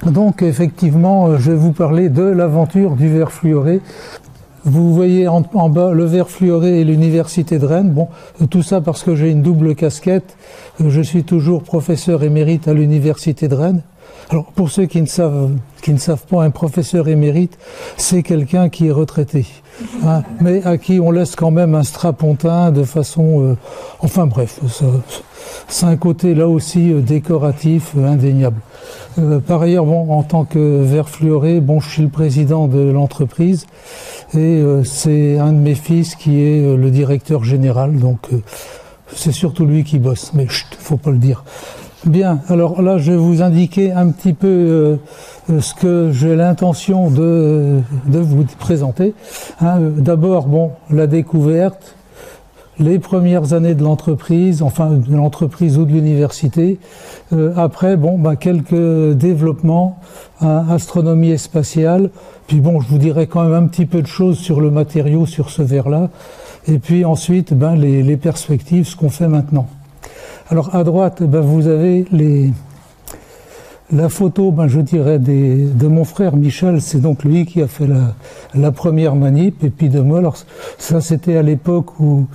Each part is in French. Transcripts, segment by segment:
Donc effectivement, je vais vous parler de l'aventure du verre fluoré. Vous voyez en bas le verre fluoré et l'université de Rennes. Bon, tout ça parce que j'ai une double casquette. Je suis toujours professeur émérite à l'université de Rennes. Alors pour ceux qui ne savent pas, un professeur émérite, c'est quelqu'un qui est retraité, hein, mais à qui on laisse quand même un strapontin de façon... enfin bref, c'est un côté là aussi décoratif, indéniable. Par ailleurs, bon, en tant que verre fluoré, bon, je suis le président de l'entreprise et c'est un de mes fils qui est le directeur général, donc c'est surtout lui qui bosse, mais chut, faut pas le dire. Bien, alors là je vais vous indiquer un petit peu ce que j'ai l'intention de vous présenter. Hein, d'abord, bon, la découverte, les premières années de l'entreprise, enfin de l'entreprise ou de l'université. Après, bon, bah, quelques développements, hein, astronomie et spatiale. Puis bon, je vous dirai quand même un petit peu de choses sur le matériau, sur ce verre-là. Et puis ensuite, ben, les perspectives, ce qu'on fait maintenant. Alors à droite, ben, vous avez la photo, ben, je dirais, de mon frère Michel. C'est donc lui qui a fait la première manip, et puis de moi. Alors ça, c'était à l'époque où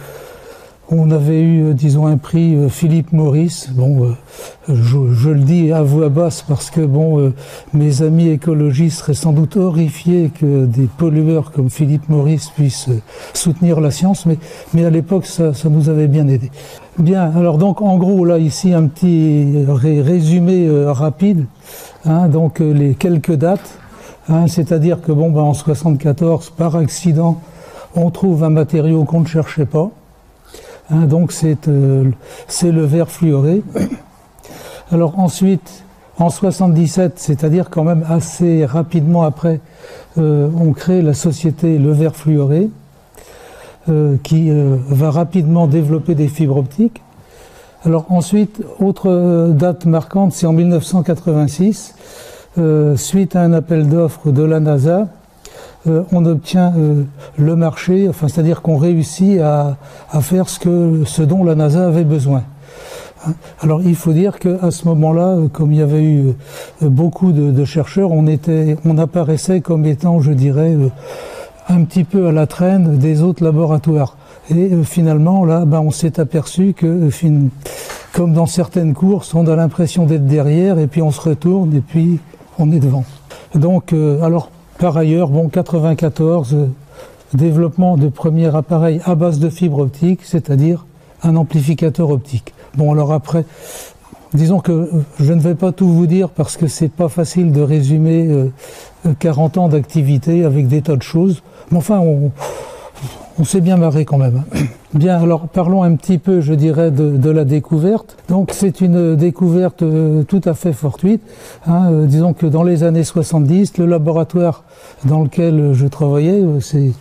on avait eu, disons, un prix Philippe Maurice. Bon, je le dis à voix basse parce que, bon, mes amis écologistes seraient sans doute horrifiés que des pollueurs comme Philippe Maurice puissent soutenir la science, mais à l'époque, ça nous avait bien aidé. Bien, alors donc, en gros, là, ici, un petit résumé rapide, hein, donc les quelques dates, hein, c'est-à-dire que, bon, ben, en 74, par accident, on trouve un matériau qu'on ne cherchait pas. Hein, donc c'est le verre fluoré. Alors ensuite, en 77, c'est-à-dire quand même assez rapidement après, on crée la société Le Verre Fluoré, qui va rapidement développer des fibres optiques. Alors ensuite, autre date marquante, c'est en 1986, suite à un appel d'offres de la NASA, on obtient le marché, enfin, c'est-à-dire qu'on réussit à faire ce dont la NASA avait besoin. Alors il faut dire qu'à ce moment-là, comme il y avait eu beaucoup de chercheurs, on apparaissait comme étant, je dirais, un petit peu à la traîne des autres laboratoires. Et finalement, là, ben, on s'est aperçu que, comme dans certaines courses, on a l'impression d'être derrière, et puis on se retourne, et puis on est devant. Donc, alors, par ailleurs, bon, 94, développement de premier appareil à base de fibre optique, c'est-à-dire un amplificateur optique. Bon, alors après, disons que je ne vais pas tout vous dire parce que c'est pas facile de résumer 40 ans d'activité avec des tas de choses. Mais enfin, on s'est bien marré quand même. Bien, alors parlons un petit peu, je dirais, de la découverte. Donc c'est une découverte tout à fait fortuite. Hein, disons que dans les années 70, le laboratoire dans lequel je travaillais, c'est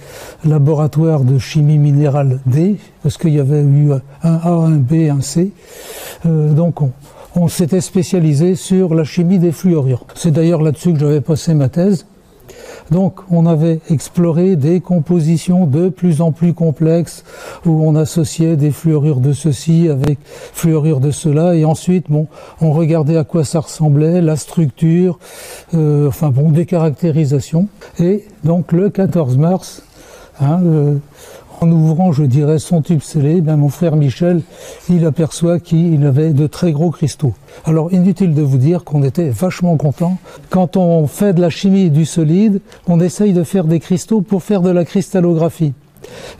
le laboratoire de chimie minérale D, parce qu'il y avait eu un A, un B, un C. Donc on s'était spécialisé sur la chimie des fluorures. C'est d'ailleurs là-dessus que j'avais passé ma thèse. Donc on avait exploré des compositions de plus en plus complexes où on associait des fluorures de ceci avec fluorures de cela, et ensuite bon, on regardait à quoi ça ressemblait, la structure, enfin bon, des caractérisations. Et donc le 14 mars, hein, en ouvrant, je dirais, son tube scellé, ben, mon frère Michel, il aperçoit qu'il avait de très gros cristaux. Alors, inutile de vous dire qu'on était vachement contents. Quand on fait de la chimie du solide, on essaye de faire des cristaux pour faire de la cristallographie.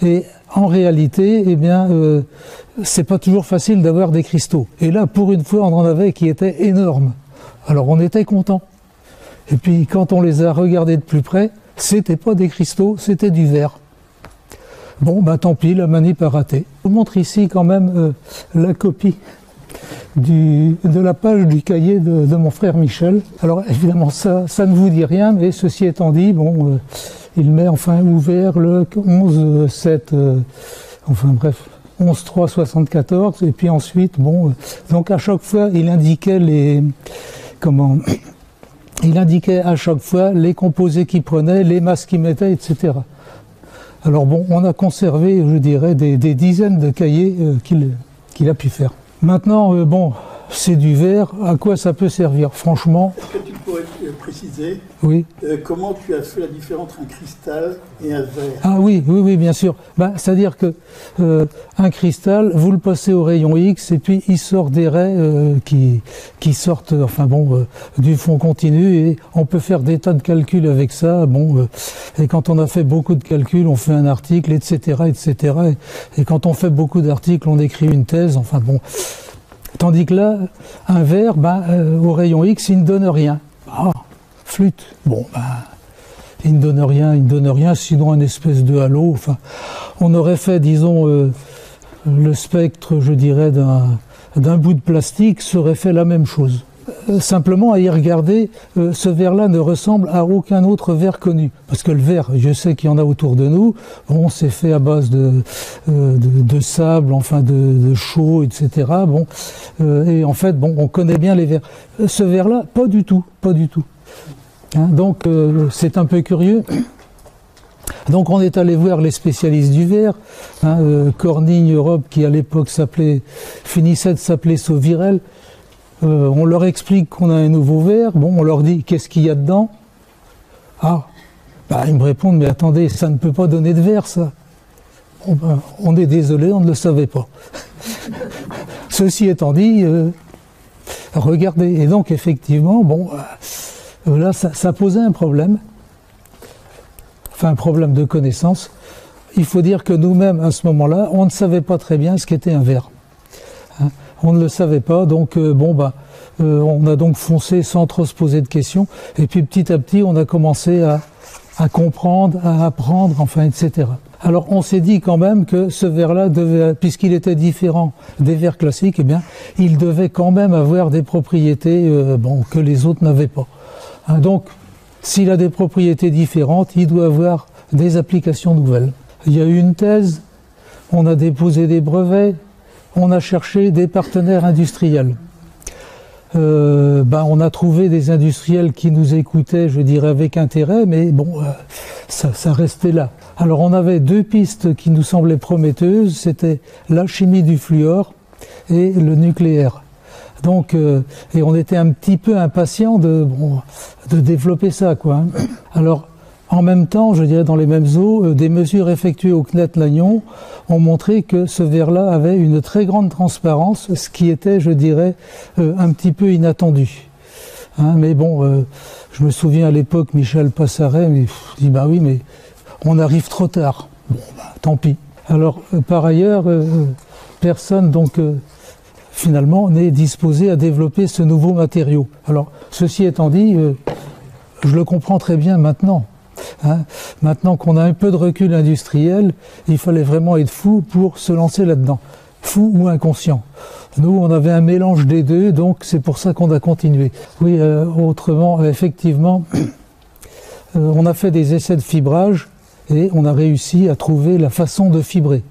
Et en réalité, eh bien, c'est pas toujours facile d'avoir des cristaux. Et là, pour une fois, on en avait qui étaient énormes. Alors, on était contents. Et puis, quand on les a regardés de plus près, c'était pas des cristaux, c'était du verre. Bon, ben tant pis, la manip a raté. Je vous montre ici quand même la copie de la page du cahier de mon frère Michel. Alors évidemment, ça ne vous dit rien, mais ceci étant dit, bon, il met enfin ouvert le 11-7, enfin bref, 11-3-74, et puis ensuite, bon, donc à chaque fois, il indiquait il indiquait à chaque fois les composés qu'il prenait, les masses qu'il mettait, etc. Alors bon, on a conservé, je dirais, des dizaines de cahiers qu'il a pu faire. Maintenant, bon, c'est du verre, à quoi ça peut servir? Franchement... Est-ce que tu pourrais préciser oui. Comment tu as fait la différence entre un cristal et un verre? Ah oui, bien sûr. C'est-à-dire que un cristal, vous le passez au rayon X et puis il sort des raies qui sortent du fond continu et on peut faire des tas de calculs avec ça. Et quand on a fait beaucoup de calculs, on fait un article, etc. Et quand on fait beaucoup d'articles, on écrit une thèse. Tandis que là, un verre, au rayon X, il ne donne rien. Ah, flûte. Il ne donne rien, sinon une espèce de halo. On aurait fait, disons, le spectre, je dirais, d'un bout de plastique, serait fait la même chose. Simplement, à y regarder, ce verre-là ne ressemble à aucun autre verre connu. Parce que le verre, je sais qu'il y en a autour de nous, c'est fait à base de sable, de chaux, etc. Et en fait, on connaît bien les verres. Ce verre-là, pas du tout. Donc, c'est un peu curieux. Donc, on est allé voir les spécialistes du verre, Corning Europe, qui à l'époque finissait de s'appeler Sauvirel. On leur explique qu'on a un nouveau verre. On leur dit qu'est-ce qu'il y a dedans. Ils me répondent, mais attendez, ça ne peut pas donner de verre, ça. On est désolé, on ne le savait pas. Ceci étant dit, regardez. Et donc, effectivement, là, ça posait un problème. Un problème de connaissance. Il faut dire que nous-mêmes, à ce moment-là, on ne savait pas très bien ce qu'était un verre. On ne le savait pas, donc on a donc foncé sans trop se poser de questions. Et puis petit à petit, on a commencé à comprendre, à apprendre, etc. Alors on s'est dit quand même que ce verre-là devait, puisqu'il était différent des verres classiques, il devait quand même avoir des propriétés que les autres n'avaient pas. Donc, s'il a des propriétés différentes, il doit avoir des applications nouvelles. Il y a eu une thèse, on a déposé des brevets, on a cherché des partenaires industriels. On a trouvé des industriels qui nous écoutaient, je dirais, avec intérêt, mais ça restait là. Alors on avait deux pistes qui nous semblaient prometteuses, c'était la chimie du fluor et le nucléaire. Donc, et on était un petit peu impatients de développer ça, quoi. Alors, en même temps, je dirais dans les mêmes eaux, des mesures effectuées au CNET Lannion ont montré que ce verre-là avait une très grande transparence, ce qui était, je dirais, un petit peu inattendu. Mais je me souviens à l'époque, Michel Passaret dit oui, mais on arrive trop tard. Tant pis. Alors, par ailleurs, personne finalement n'est disposé à développer ce nouveau matériau. Alors, ceci étant dit, je le comprends très bien maintenant. Maintenant qu'on a un peu de recul industriel, il fallait vraiment être fou pour se lancer là-dedans. Fou ou inconscient. Nous, on avait un mélange des deux, donc c'est pour ça qu'on a continué. Oui, autrement, effectivement, on a fait des essais de fibrage et on a réussi à trouver la façon de fibrer.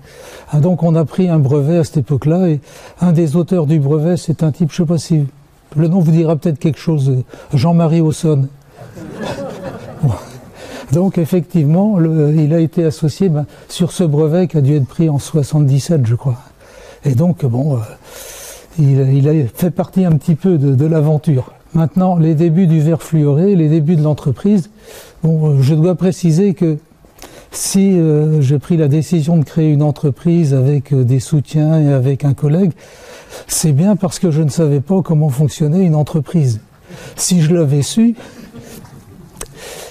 Donc on a pris un brevet à cette époque-là et un des auteurs du brevet, c'est un type, je ne sais pas si le nom vous dira peut-être quelque chose, Jean-Marie Aussonne. Donc effectivement, il a été associé sur ce brevet qui a dû être pris en 77, je crois. Et donc, il a fait partie un petit peu de l'aventure. Maintenant, les débuts du verre fluoré, les débuts de l'entreprise, je dois préciser que si j'ai pris la décision de créer une entreprise avec des soutiens et avec un collègue, c'est bien parce que je ne savais pas comment fonctionnait une entreprise. Si je l'avais su,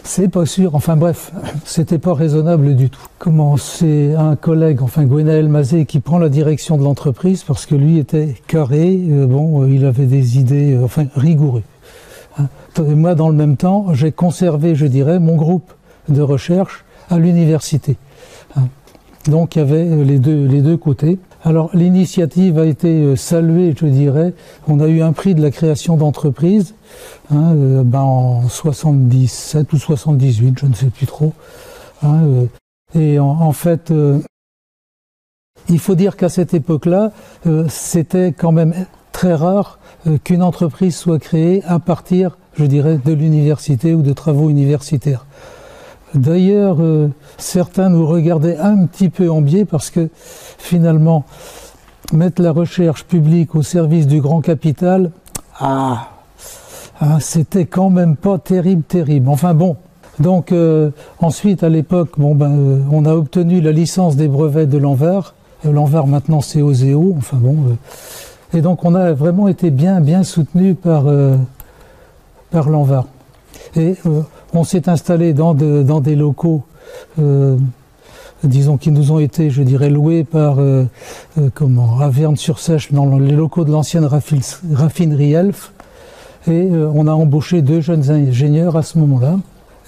c'est pas sûr. Bref, c'était pas raisonnable du tout. C'est un collègue, Gwenaël Mazet, qui prend la direction de l'entreprise parce que lui était carré, il avait des idées, rigoureux. Et moi, dans le même temps, j'ai conservé, je dirais, mon groupe de recherche à l'université. Donc il y avait les deux côtés. Alors l'initiative a été saluée, je dirais. On a eu un prix de la création d'entreprise en 77 ou 78, je ne sais plus trop. Et en fait, il faut dire qu'à cette époque-là, c'était quand même très rare qu'une entreprise soit créée à partir, je dirais, de l'université ou de travaux universitaires. D'ailleurs, certains nous regardaient un petit peu en biais parce que finalement, mettre la recherche publique au service du grand capital, c'était quand même pas terrible. Enfin bon, donc ensuite à l'époque, on a obtenu la licence des brevets de l'ANVAR. L'ANVAR maintenant c'est OSEO, enfin bon. Et donc on a vraiment été bien soutenu par l'ANVAR. Et on s'est installé dans des locaux, disons, qui nous ont été, je dirais, loués par Averne-sur-Sèche, dans les locaux de l'ancienne raffinerie Elf. Et on a embauché 2 jeunes ingénieurs à ce moment-là.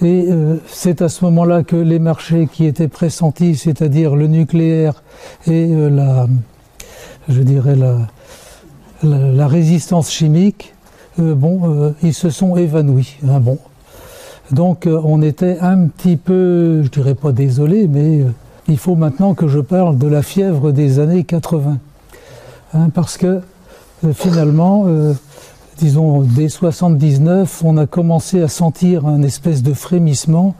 Et c'est à ce moment-là que les marchés qui étaient pressentis, c'est-à-dire le nucléaire et la résistance chimique, ils se sont évanouis. Donc on était un petit peu, je dirais pas désolé, mais il faut maintenant que je parle de la fièvre des années 80. Parce que finalement, disons, dès 79, on a commencé à sentir un espèce de frémissement,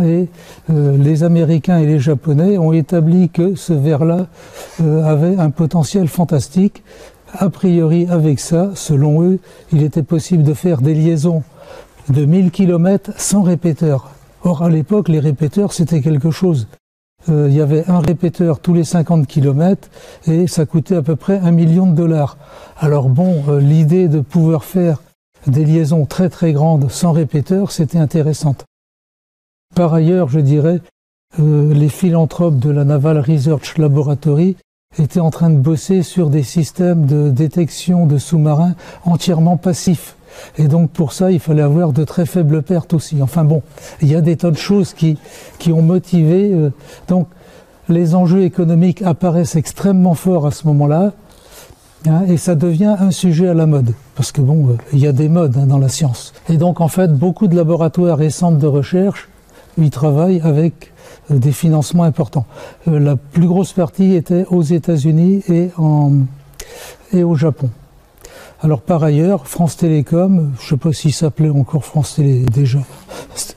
et les Américains et les Japonais ont établi que ce verre-là avait un potentiel fantastique. A priori, avec ça, selon eux, il était possible de faire des liaisons de 1000 km sans répéteur. Or, à l'époque, les répéteurs, c'était quelque chose. Il y avait un répéteur tous les 50 km et ça coûtait à peu près $1 million. Alors l'idée de pouvoir faire des liaisons très grandes sans répéteur, c'était intéressante. Par ailleurs, je dirais, les philanthropes de la Naval Research Laboratory étaient en train de bosser sur des systèmes de détection de sous-marins entièrement passifs. Et donc pour ça, il fallait avoir de très faibles pertes aussi. Enfin bon, il y a des tas de choses qui ont motivé. Donc les enjeux économiques apparaissent extrêmement forts à ce moment-là, et ça devient un sujet à la mode. Parce que il y a des modes dans la science. Et donc en fait, beaucoup de laboratoires et centres de recherche, ils travaillent avec des financements importants. La plus grosse partie était aux États-Unis et au Japon. Alors par ailleurs, France Télécom, je ne sais pas s'il s'appelait encore France Télé déjà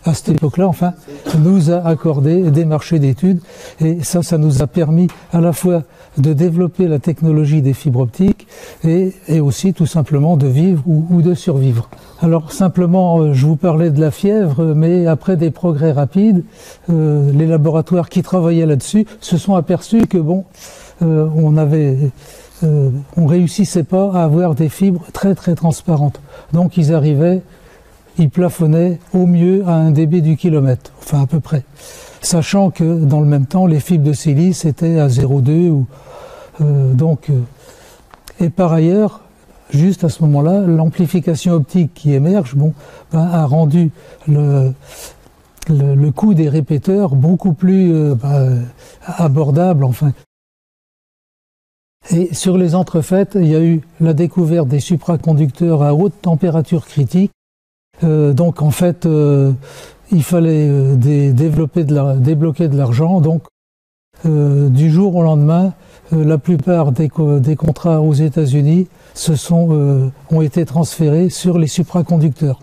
à cette époque-là, enfin, nous a accordé des marchés d'études, et ça nous a permis à la fois de développer la technologie des fibres optiques et aussi tout simplement de vivre ou de survivre. Alors simplement, je vous parlais de la fièvre, mais après des progrès rapides, les laboratoires qui travaillaient là-dessus se sont aperçus que on réussissait pas à avoir des fibres très transparentes. Donc ils plafonnaient au mieux à 1 dB du kilomètre, enfin à peu près. Sachant que dans le même temps, les fibres de silice étaient à 0,2 et par ailleurs, juste à ce moment-là, l'amplification optique qui émerge, a rendu le coût des répéteurs beaucoup plus abordable, enfin. Et sur les entrefaites, il y a eu la découverte des supraconducteurs à haute température critique. Donc en fait, il fallait débloquer de l'argent. Donc du jour au lendemain, la plupart des contrats aux États-Unis ont été transférés sur les supraconducteurs.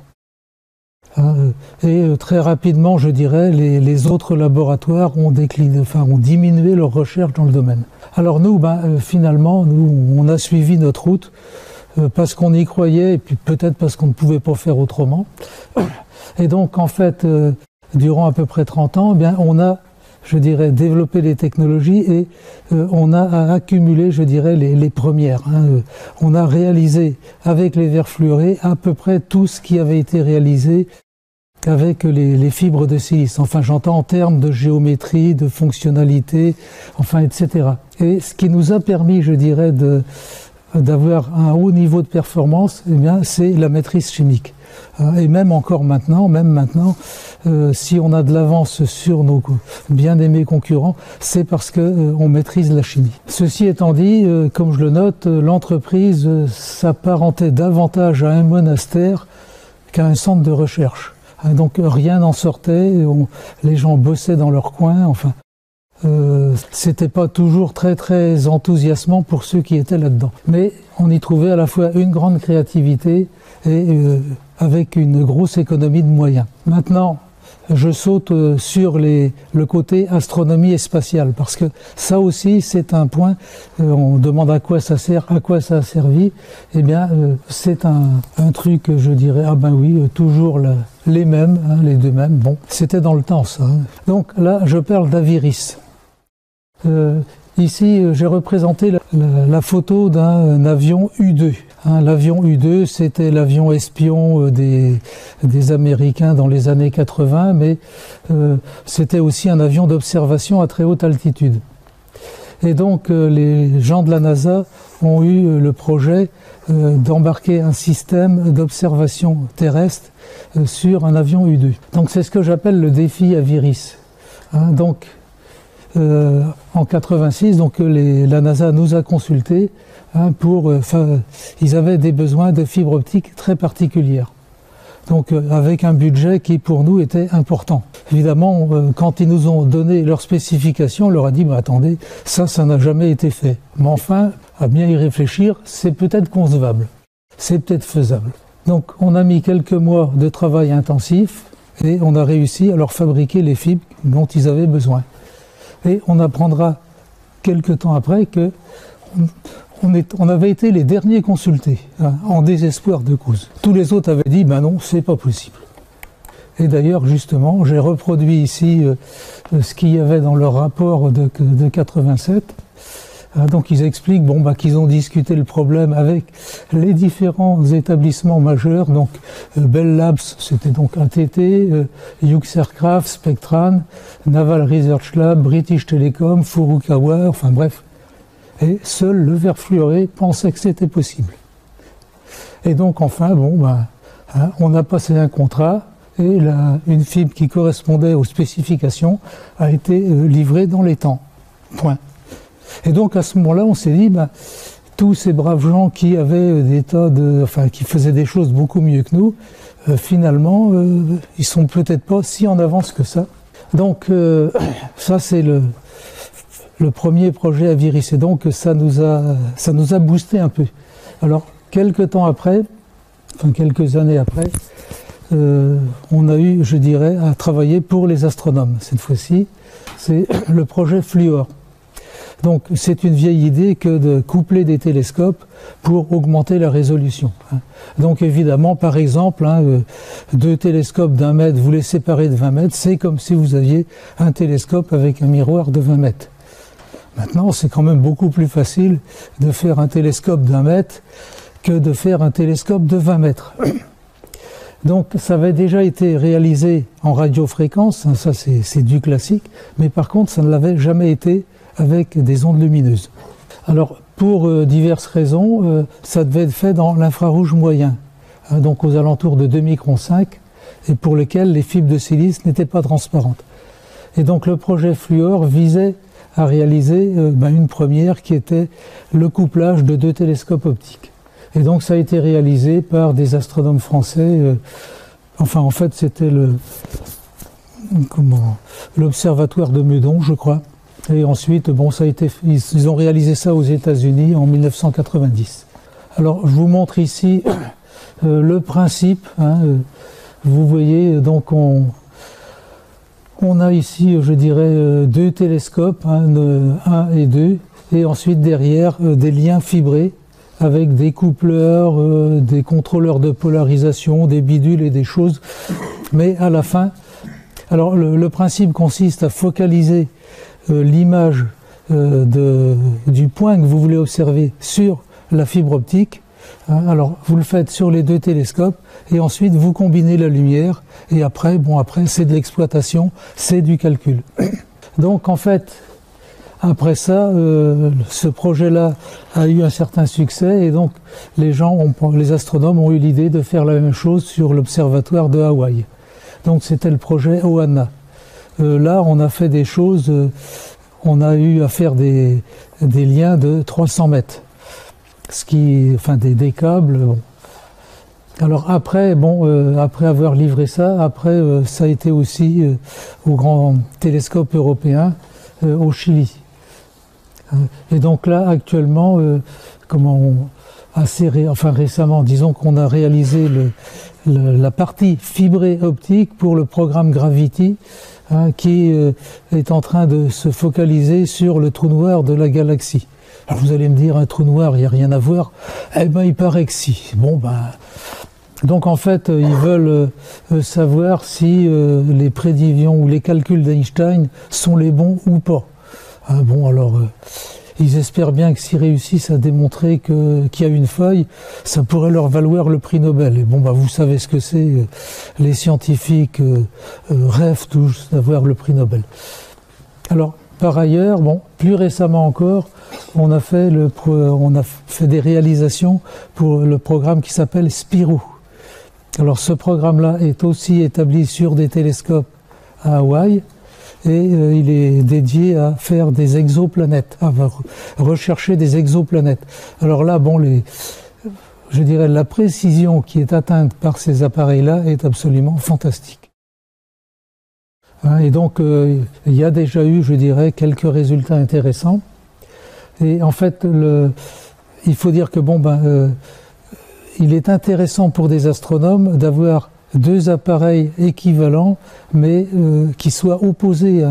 Et très rapidement, je dirais, les autres laboratoires ont diminué leurs recherches dans le domaine. Alors nous, finalement, on a suivi notre route parce qu'on y croyait et puis peut-être parce qu'on ne pouvait pas faire autrement. Et donc, en fait, durant à peu près 30 ans, on a, je dirais, développé les technologies et on a accumulé, je dirais, les premières. On a réalisé avec les verres fluorés à peu près tout ce qui avait été réalisé avec les fibres de silice. Enfin, j'entends en termes de géométrie, de fonctionnalité, enfin, etc. Et ce qui nous a permis, je dirais, d'avoir un haut niveau de performance, c'est la maîtrise chimique. Et même maintenant, si on a de l'avance sur nos bien-aimés concurrents, c'est parce qu'on maîtrise la chimie. Ceci étant dit, comme je le note, l'entreprise s'apparentait davantage à un monastère qu'à un centre de recherche. Donc rien n'en sortait, les gens bossaient dans leur coin, enfin. C'était pas toujours très enthousiasmant pour ceux qui étaient là-dedans. Mais on y trouvait à la fois une grande créativité et avec une grosse économie de moyens. Maintenant, je saute sur le côté astronomie et spatiale, parce que ça aussi c'est un point, on demande à quoi ça sert, à quoi ça a servi, eh bien c'est un truc, je dirais, ah ben oui, toujours les mêmes, hein, les deux mêmes, bon, c'était dans le temps ça. Hein. Donc là, je parle d'Aviris. Ici, j'ai représenté la photo d'un avion U-2. Hein, l'avion U-2, c'était l'avion espion des Américains dans les années 80, mais c'était aussi un avion d'observation à très haute altitude. Et donc, les gens de la NASA ont eu le projet d'embarquer un système d'observation terrestre sur un avion U-2. Donc, c'est ce que j'appelle le défi Aviris. Hein, donc, en 86, donc la NASA nous a consultés hein, ils avaient des besoins de fibre optique très particulières. Donc avec un budget qui pour nous était important. Évidemment, quand ils nous ont donné leurs spécifications, on leur a dit mais attendez, ça n'a jamais été fait. Mais enfin, à bien y réfléchir, c'est peut-être concevable, c'est peut-être faisable. Donc on a mis quelques mois de travail intensif et on a réussi à leur fabriquer les fibres dont ils avaient besoin. Et on apprendra quelques temps après que on avait été les derniers consultés, hein, en désespoir de cause. Tous les autres avaient dit, ben non, c'est pas possible. Et d'ailleurs, justement, j'ai reproduit ici ce qu'il y avait dans leur rapport de 87. Donc ils expliquent qu'ils ont discuté le problème avec les différents établissements majeurs, donc Bell Labs, c'était donc ATT, Hughes Aircraft, Spectran, Naval Research Lab, British Telecom, Furukawa, enfin bref. Et seul le verre fluoré pensait que c'était possible. Et donc enfin, on a passé un contrat et une fibre qui correspondait aux spécifications a été livrée dans les temps. Point. Et donc à ce moment-là, on s'est dit, tous ces braves gens qui avaient qui faisaient des choses beaucoup mieux que nous, finalement, ils sont peut-être pas si en avance que ça. Donc ça c'est le premier projet Aviris, et donc ça nous a boosté un peu. Alors quelques années après, on a eu, je dirais, à travailler pour les astronomes. Cette fois-ci, c'est le projet Fluor. Donc c'est une vieille idée que de coupler des télescopes pour augmenter la résolution. Donc évidemment, par exemple, deux télescopes d'1 mètre, vous les séparez de 20 mètres, c'est comme si vous aviez un télescope avec un miroir de 20 mètres. Maintenant, c'est quand même beaucoup plus facile de faire un télescope d'1 mètre que de faire un télescope de 20 mètres. Donc ça avait déjà été réalisé en radiofréquence, ça c'est du classique, mais par contre ça ne l'avait jamais été avec des ondes lumineuses. Alors, pour diverses raisons, ça devait être fait dans l'infrarouge moyen, donc aux alentours de 2 microns 5, et pour lesquels les fibres de silice n'étaient pas transparentes. Et donc le projet Fluor visait à réaliser une première qui était le couplage de 2 télescopes optiques. Et donc ça a été réalisé par des astronomes français, en fait c'était l'observatoire de Meudon, je crois. Et ensuite, ils ont réalisé ça aux États-Unis en 1990. Alors, je vous montre ici le principe. Vous voyez, donc on a ici, je dirais, 2 télescopes, 1 et 2, et ensuite derrière des liens fibrés avec des coupleurs, des contrôleurs de polarisation, des bidules et des choses. Mais à la fin, alors le principe consiste à focaliser l'image du point que vous voulez observer sur la fibre optique. Alors vous le faites sur les 2 télescopes et ensuite vous combinez la lumière et après c'est de l'exploitation, c'est du calcul. Donc en fait, après ça, ce projet-là a eu un certain succès et donc les astronomes ont eu l'idée de faire la même chose sur l'observatoire de Hawaï. Donc c'était le projet OANA. Là, on a fait des choses, on a eu à faire des liens de 300 mètres, des câbles. Bon. Alors après, après avoir livré ça, ça a été aussi au grand télescope européen au Chili. Et donc là, actuellement, récemment, disons qu'on a réalisé la partie fibrée optique pour le programme Gravity, qui est en train de se focaliser sur le trou noir de la galaxie. Alors vous allez me dire, un trou noir, il n'y a rien à voir. Eh bien, il paraît que si. Bon, donc en fait, ils veulent savoir si les prédictions ou les calculs d'Einstein sont les bons ou pas. Bon, alors, ils espèrent bien que s'ils réussissent à démontrer qu'il y a une faille, ça pourrait leur valoir le prix Nobel. Et bon, vous savez ce que c'est. Les scientifiques rêvent tous d'avoir le prix Nobel. Alors, par ailleurs, plus récemment encore, on a fait des réalisations pour le programme qui s'appelle Spirou. Alors ce programme-là est aussi établi sur des télescopes à Hawaï et il est dédié à faire des exoplanètes, à rechercher des exoplanètes. Alors là, je dirais la précision qui est atteinte par ces appareils-là est absolument fantastique. Et donc il y a déjà eu, je dirais, quelques résultats intéressants. Et en fait, il faut dire que il est intéressant pour des astronomes d'avoir deux appareils équivalents, mais qui soient opposés.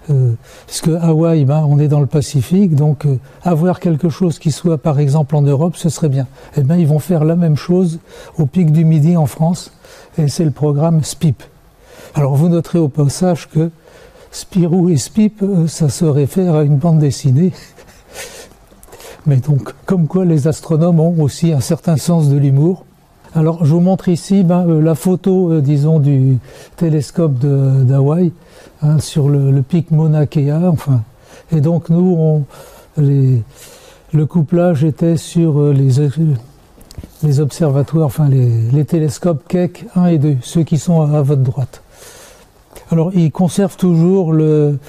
Parce que Hawaï, on est dans le Pacifique, donc avoir quelque chose qui soit par exemple en Europe, ce serait bien. Eh bien, ils vont faire la même chose au pic du Midi en France, et c'est le programme SPIP. Alors vous noterez au passage que Spirou et SPIP, ça se réfère à une bande dessinée. Mais donc, comme quoi les astronomes ont aussi un certain sens de l'humour. Alors, je vous montre ici la photo, disons, du télescope d'Hawaï sur le pic Mauna Kea. Et donc, nous, le couplage était sur les observatoires, les télescopes Keck 1 et 2, ceux qui sont à votre droite. Alors, ils conservent toujours le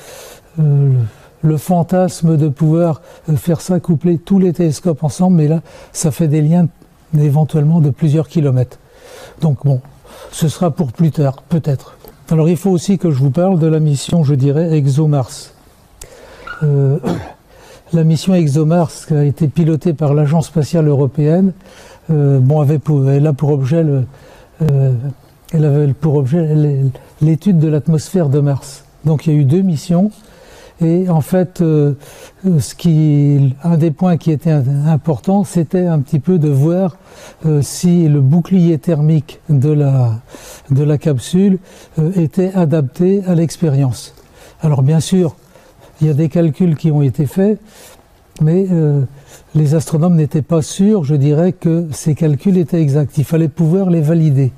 fantasme de pouvoir faire ça, coupler tous les télescopes ensemble, mais là, ça fait des liens éventuellement de plusieurs kilomètres. Donc ce sera pour plus tard, peut-être. Alors il faut aussi que je vous parle de la mission, je dirais, ExoMars. La mission ExoMars qui a été pilotée par l'Agence spatiale européenne, elle avait pour objet l'étude de l'atmosphère de Mars. Donc il y a eu 2 missions. Et en fait, un des points qui était important, c'était un petit peu de voir si le bouclier thermique de la capsule était adapté à l'expérience. Alors bien sûr, il y a des calculs qui ont été faits, mais les astronomes n'étaient pas sûrs, je dirais, que ces calculs étaient exacts. Il fallait pouvoir les valider.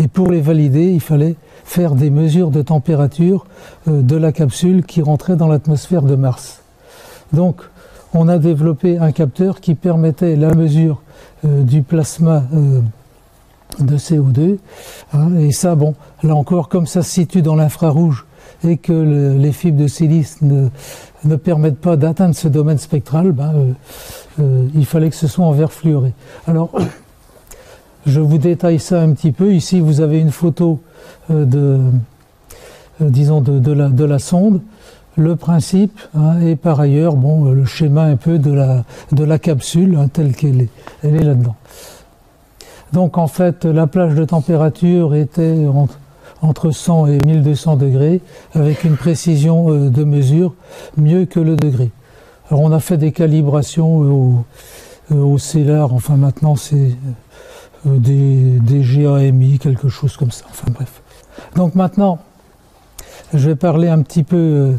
Et pour les valider, il fallait faire des mesures de température de la capsule qui rentrait dans l'atmosphère de Mars. Donc, on a développé un capteur qui permettait la mesure du plasma de CO2. Et ça, là encore, comme ça se situe dans l'infrarouge et que les fibres de silice ne permettent pas d'atteindre ce domaine spectral, il fallait que ce soit en verre fluoré. Alors, je vous détaille ça un petit peu. Ici, vous avez une photo de la sonde, le principe, et par ailleurs, le schéma un peu de la capsule, telle qu'elle est. Elle est là-dedans. Donc, en fait, la plage de température était entre 100 et 1200 degrés, avec une précision de mesure mieux que le degré. Alors, on a fait des calibrations au CELAR, maintenant c'est des GAMI, quelque chose comme ça, bref. Donc maintenant, je vais parler un petit peu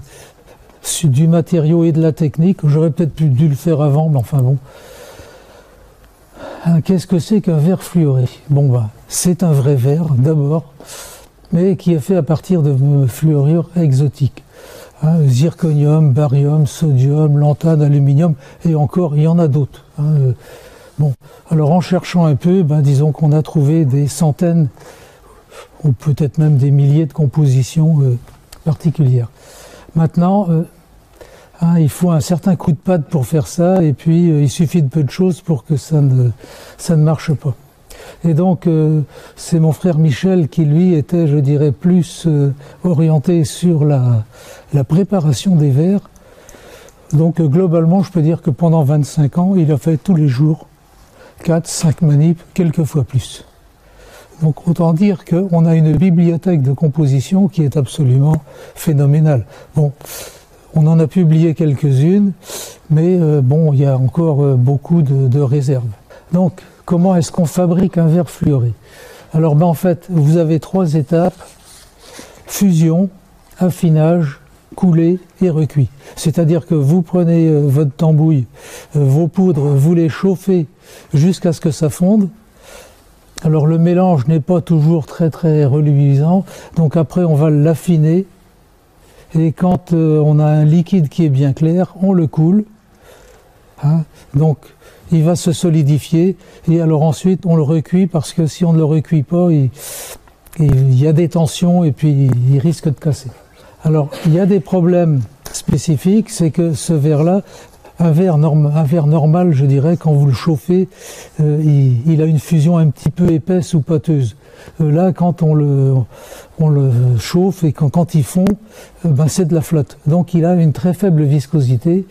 du matériau et de la technique. J'aurais peut-être dû le faire avant, mais qu'est-ce que c'est qu'un verre fluoré? C'est un vrai verre, d'abord, mais qui est fait à partir de fluorures exotiques. Zirconium, barium, sodium, lantane, aluminium, et encore, il y en a d'autres. Alors en cherchant un peu, disons qu'on a trouvé des centaines, ou peut-être même des milliers de compositions particulières. Maintenant, il faut un certain coup de patte pour faire ça, et puis il suffit de peu de choses pour que ça ne marche pas. Et donc, c'est mon frère Michel qui, lui, était, je dirais, plus orienté sur la préparation des verres. Donc, globalement, je peux dire que pendant 25 ans, il a fait tous les jours 4, 5 manips, quelquefois plus. Donc autant dire qu'on a une bibliothèque de composition qui est absolument phénoménale. Bon, on en a publié quelques-unes, mais bon, il y a encore beaucoup de réserves. Donc, comment est-ce qu'on fabrique un verre fluoré? Alors, ben, en fait, vous avez 3 étapes: fusion, affinage, coulé et recuit. C'est-à-dire que vous prenez votre tambouille, vos poudres, vous les chauffez jusqu'à ce que ça fonde. Alors le mélange n'est pas toujours très reluisant, donc après on va l'affiner, et quand on a un liquide qui est bien clair, on le coule, hein, donc il va se solidifier, et alors ensuite on le recuit, parce que si on ne le recuit pas, il y a des tensions et puis il risque de casser. Alors il y a des problèmes spécifiques, c'est que ce verre-là, un verre normal, je dirais, quand vous le chauffez, il a une fusion un petit peu épaisse ou pâteuse. Là, quand on le chauffe et quand il fond, ben c'est de la flotte. Donc il a une très faible viscosité.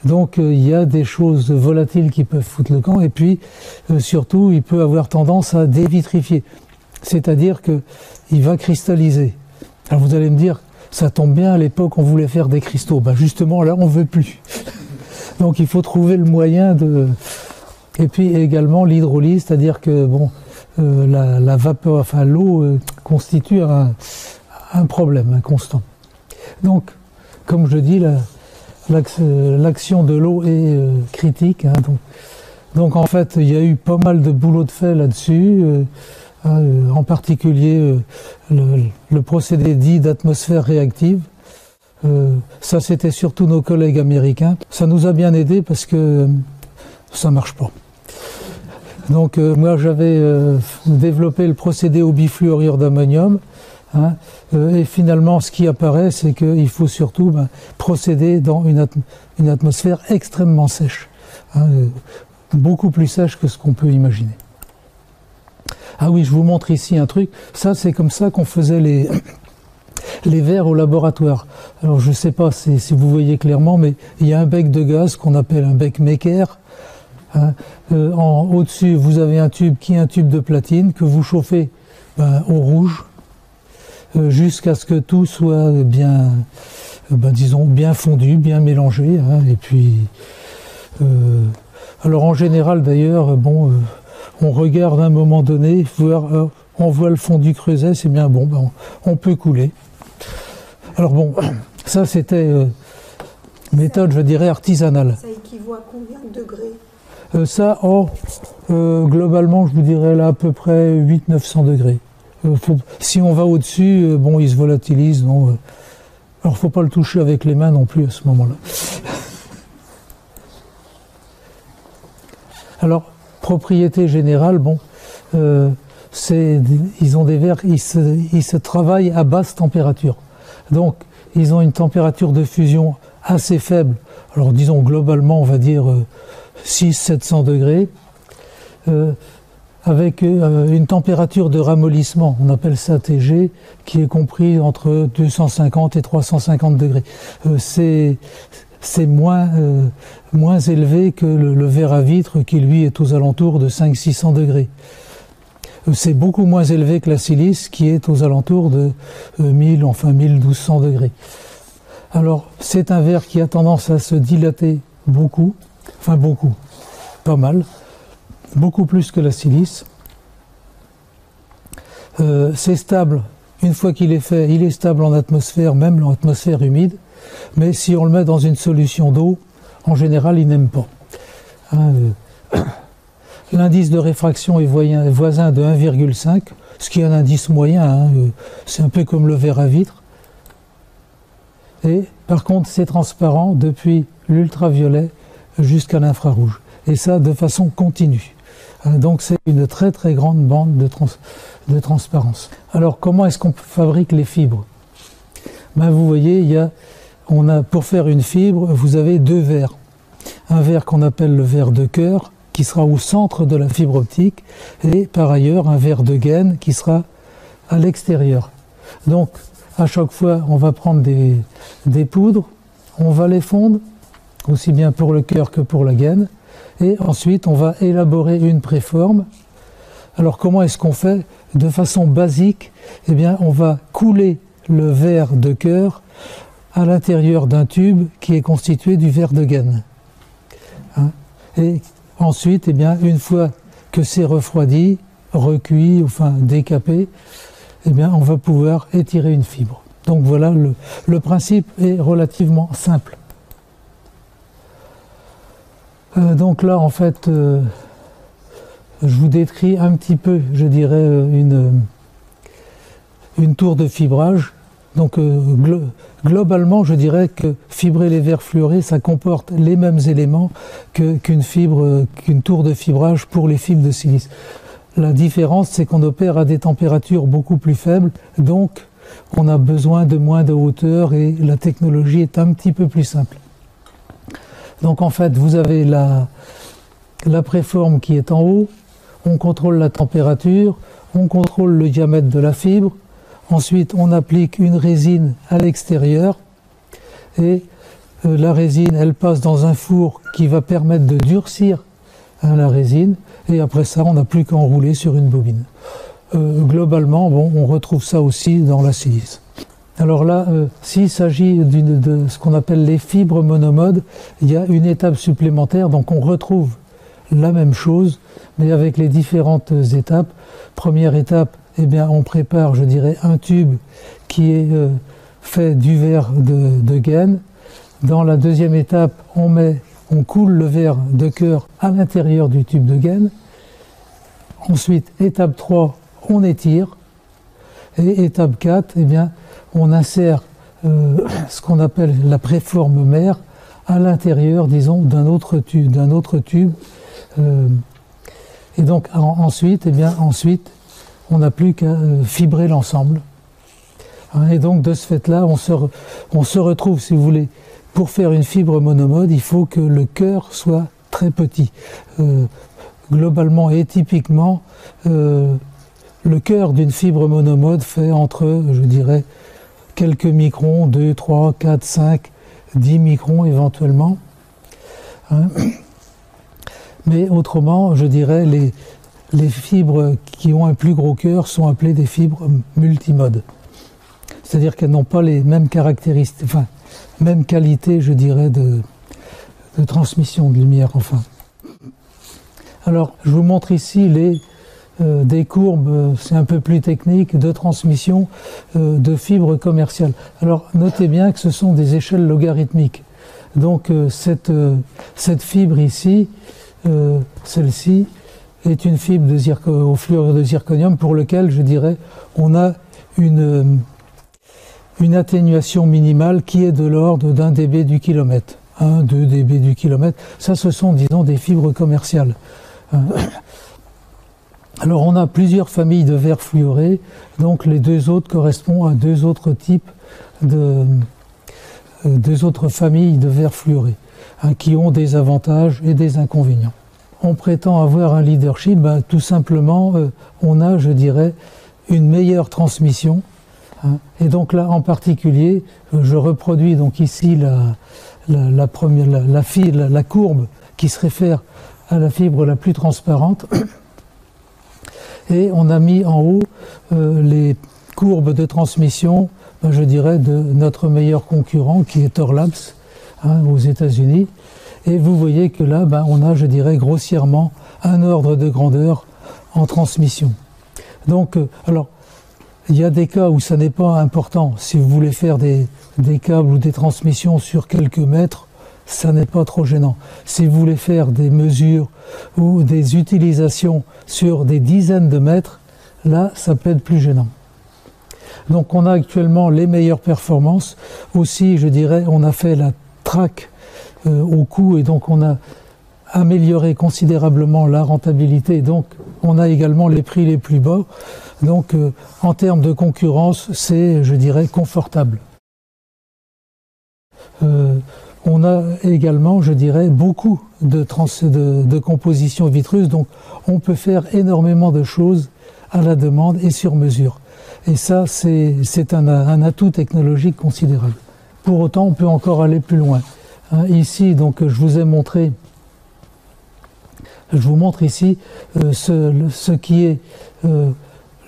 Donc il y a des choses volatiles qui peuvent foutre le camp. Et puis surtout, il peut avoir tendance à dévitrifier. C'est-à-dire qu'il va cristalliser. Alors vous allez me dire, ça tombe bien, à l'époque on voulait faire des cristaux. Ben justement là, on ne veut plus. Donc il faut trouver le moyen de... Et puis également l'hydrolyse, c'est-à-dire que bon, la vapeur, enfin l'eau constitue un problème, un constant. Donc, comme je dis, l'action de l'eau est critique. Hein, donc en fait, il y a eu pas mal de boulot de fait là-dessus, en particulier le procédé dit d'atmosphère réactive. Ça, c'était surtout nos collègues américains. Ça nous a bien aidé parce que ça marche pas. Donc moi, j'avais développé le procédé au bifluorure d'ammonium. Hein, et finalement, ce qui apparaît, c'est qu'il faut surtout procéder dans une atmosphère extrêmement sèche. Hein, beaucoup plus sèche que ce qu'on peut imaginer. Ah oui, je vous montre ici un truc. Ça, c'est comme ça qu'on faisait les verres au laboratoire. Alors je ne sais pas si vous voyez clairement, mais il y a un bec de gaz qu'on appelle un bec maker. Hein. Au-dessus, vous avez un tube qui est un tube de platine que vous chauffez au rouge jusqu'à ce que tout soit bien, disons, bien fondu, bien mélangé. Hein. Et puis, alors en général d'ailleurs, bon, on regarde à un moment donné, on voit le fondu creuset, c'est bien bon, on peut couler. Alors bon, ça c'était méthode, je dirais, artisanale. Ça équivaut à combien de degrés? Globalement, je vous dirais là à peu près 800-900 degrés. Si on va au-dessus, bon, il se volatilise. Non, alors, il ne faut pas le toucher avec les mains non plus à ce moment-là. Alors, propriété générale, bon, ils ont des verres, ils se travaillent à basse température. Donc, ils ont une température de fusion assez faible. Alors, disons, globalement, on va dire 600-700 degrés, avec une température de ramollissement, on appelle ça TG, qui est compris entre 250 et 350 degrés. C'est moins élevé que le verre à vitre, qui lui est aux alentours de 500-600 degrés. C'est beaucoup moins élevé que la silice, qui est aux alentours de 1200 degrés. Alors, c'est un verre qui a tendance à se dilater beaucoup, enfin beaucoup, pas mal, beaucoup plus que la silice. C'est stable, une fois qu'il est fait, il est stable en atmosphère, même en atmosphère humide, mais si on le met dans une solution d'eau, en général, il n'aime pas. Hein, l'indice de réfraction est voisin de 1,5, ce qui est un indice moyen, hein, c'est un peu comme le verre à vitre. Et par contre, c'est transparent depuis l'ultraviolet jusqu'à l'infrarouge. Et ça de façon continue. Donc c'est une très grande bande de transparence. Alors comment est-ce qu'on fabrique les fibres? Vous voyez, pour faire une fibre, vous avez 2 verres. Un verre qu'on appelle le verre de cœur, qui sera au centre de la fibre optique, et par ailleurs un verre de gaine qui sera à l'extérieur. Donc à chaque fois, on va prendre des poudres, on va les fondre, aussi bien pour le cœur que pour la gaine, et ensuite on va élaborer une préforme Alors comment est-ce qu'on fait? De façon basique, eh bien, on va couler le verre de cœur à l'intérieur d'un tube qui est constitué du verre de gaine. Hein? Et ensuite, eh bien, une fois que c'est refroidi, recuit, enfin décapé, eh bien, on va pouvoir étirer une fibre. Donc voilà, le principe est relativement simple. Donc là, en fait, je vous décris un petit peu, je dirais, une tour de fibrage. Donc globalement, je dirais que fibrer les verres fluorés, ça comporte les mêmes éléments qu'une tour de fibrage pour les fibres de silice. La différence, c'est qu'on opère à des températures beaucoup plus faibles, donc on a besoin de moins de hauteur et la technologie est un petit peu plus simple. Donc en fait, vous avez la préforme qui est en haut, on contrôle la température, on contrôle le diamètre de la fibre, ensuite on applique une résine à l'extérieur et la résine, elle passe dans un four qui va permettre de durcir la résine et après ça, on n'a plus qu'à enrouler sur une bobine. Globalement, bon, on retrouve ça aussi dans la silice. Alors là, s'il s'agit de ce qu'on appelle les fibres monomodes, il y a une étape supplémentaire, donc on retrouve la même chose, mais avec les différentes étapes. Première étape, eh bien, on prépare, je dirais, un tube qui est fait du verre de gaine. Dans la deuxième étape, on coule le verre de cœur à l'intérieur du tube de gaine. Ensuite, étape 3, on étire. Et étape 4, eh bien, on insère ce qu'on appelle la préforme mère à l'intérieur, disons, d'un autre tube. Et donc ensuite, eh bien, on n'a plus qu'à fibrer l'ensemble. Et donc de ce fait-là, on se retrouve, si vous voulez, pour faire une fibre monomode, il faut que le cœur soit très petit. Globalement et typiquement, le cœur d'une fibre monomode fait entre, je dirais, quelques microns, 2, 3, 4, 5, 10 microns éventuellement. Hein. Mais autrement, je dirais, les fibres qui ont un plus gros cœur sont appelées des fibres multimodes. C'est-à-dire qu'elles n'ont pas les mêmes caractéristiques, enfin, même qualité, je dirais, de transmission de lumière, enfin. Alors, je vous montre ici des courbes, c'est un peu plus technique, de transmission de fibres commerciales. Alors, notez bien que ce sont des échelles logarithmiques. Donc, cette fibre ici, celle-ci, est une fibre au fluorure de zirconium pour lequel, je dirais, on a une atténuation minimale qui est de l'ordre d'1 dB du kilomètre. 1, 2 dB du kilomètre. Ça, ce sont, disons, des fibres commerciales. Alors, on a plusieurs familles de verres fluorés. Donc, les deux autres correspondent à deux autres types deux autres familles de verres fluorés, qui ont des avantages et des inconvénients. On prétend avoir un leadership, tout simplement, on a, je dirais, une meilleure transmission. Et donc là, en particulier, je reproduis donc ici la courbe qui se réfère à la fibre la plus transparente. Et on a mis en haut les courbes de transmission, je dirais, de notre meilleur concurrent qui est Thorlabs aux États-Unis. Et vous voyez que là, on a, je dirais, grossièrement un ordre de grandeur en transmission. Donc, alors, il y a des cas où ça n'est pas important. Si vous voulez faire des câbles ou des transmissions sur quelques mètres, ça n'est pas trop gênant. Si vous voulez faire des mesures ou des utilisations sur des dizaines de mètres, là, ça peut être plus gênant. Donc, on a actuellement les meilleures performances. Aussi, je dirais, on a fait la traque au coût et donc on a amélioré considérablement la rentabilité. Donc, on a également les prix les plus bas. Donc, en termes de concurrence, c'est, je dirais, confortable. On a également, je dirais, beaucoup de compositions vitreuses. Donc, on peut faire énormément de choses à la demande et sur mesure. Et ça, c'est un atout technologique considérable. Pour autant, on peut encore aller plus loin. Ici, donc, je vous ai montré Je vous montre ici ce qui est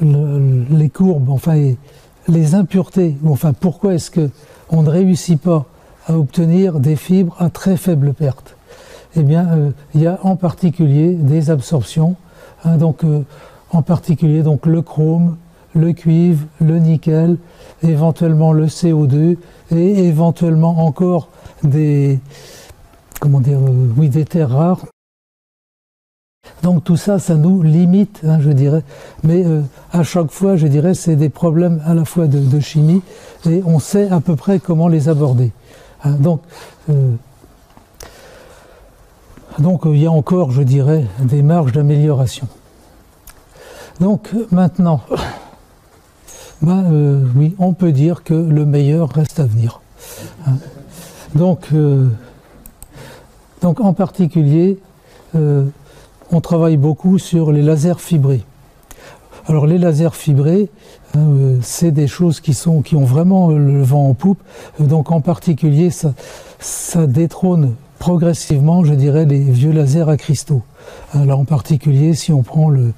les courbes, enfin les impuretés, enfin pourquoi est-ce qu'on ne réussit pas à obtenir des fibres à très faible perte. Eh bien, il y a en particulier des absorptions, hein, donc en particulier donc le chrome, le cuivre, le nickel, éventuellement le CO2 et éventuellement encore des des terres rares. Donc tout ça, ça nous limite, hein, je dirais. Mais à chaque fois, je dirais, c'est des problèmes à la fois de chimie et on sait à peu près comment les aborder. Hein, donc il y a encore, je dirais, des marges d'amélioration. Donc maintenant, oui, on peut dire que le meilleur reste à venir. Hein. Donc en particulier, on travaille beaucoup sur les lasers fibrés. Alors les lasers fibrés, c'est des choses qui ont vraiment le vent en poupe. Donc en particulier, ça détrône progressivement, je dirais, les vieux lasers à cristaux. Alors en particulier, si on prend le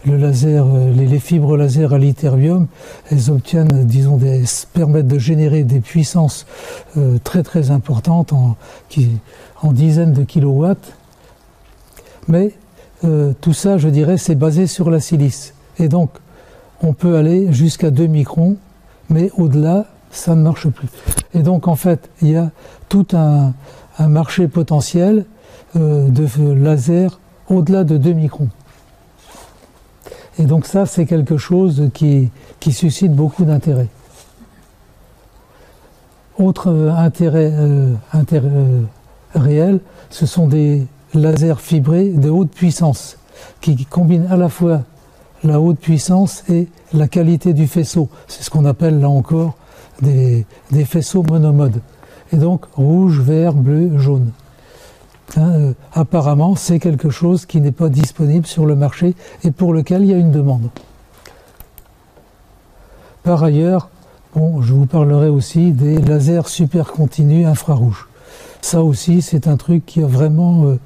laser, les fibres laser à l'ytterbium, elles obtiennent, disons, permettent de générer des puissances très très importantes en dizaines de kilowatts. Mais tout ça, je dirais, c'est basé sur la silice. Et donc, on peut aller jusqu'à 2 microns, mais au-delà, ça ne marche plus. Et donc, en fait, il y a tout un marché potentiel de laser au-delà de 2 microns. Et donc ça, c'est quelque chose qui suscite beaucoup d'intérêt. Autre intérêt réel, ce sont des lasers fibrés de haute puissance, qui combinent à la fois la haute puissance et la qualité du faisceau. C'est ce qu'on appelle là encore des faisceaux monomodes. Et donc rouge, vert, bleu, jaune. Hein, apparemment, c'est quelque chose qui n'est pas disponible sur le marché et pour lequel il y a une demande. Par ailleurs, je vous parlerai aussi des lasers supercontinus infrarouges. Ça aussi, c'est un truc qui a vraiment,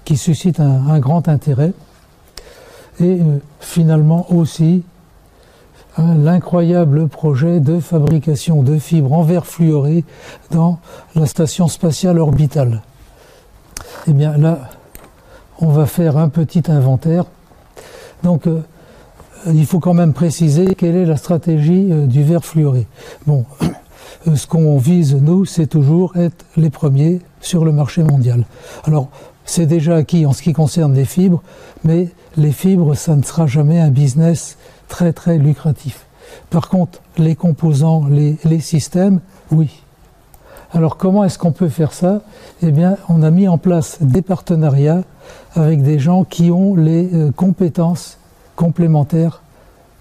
qui suscite un grand intérêt. Et finalement aussi, l'incroyable projet de fabrication de fibres en verre fluoré dans la station spatiale orbitale. Eh bien là, on va faire un petit inventaire. Donc, il faut quand même préciser quelle est la stratégie du verre fluoré. Bon, ce qu'on vise, nous, c'est toujours être les premiers sur le marché mondial. Alors, c'est déjà acquis en ce qui concerne les fibres, mais les fibres, ça ne sera jamais un business très très lucratif. Par contre, les composants, les systèmes, oui. Alors comment est-ce qu'on peut faire ça? Eh bien, on a mis en place des partenariats avec des gens qui ont les compétences complémentaires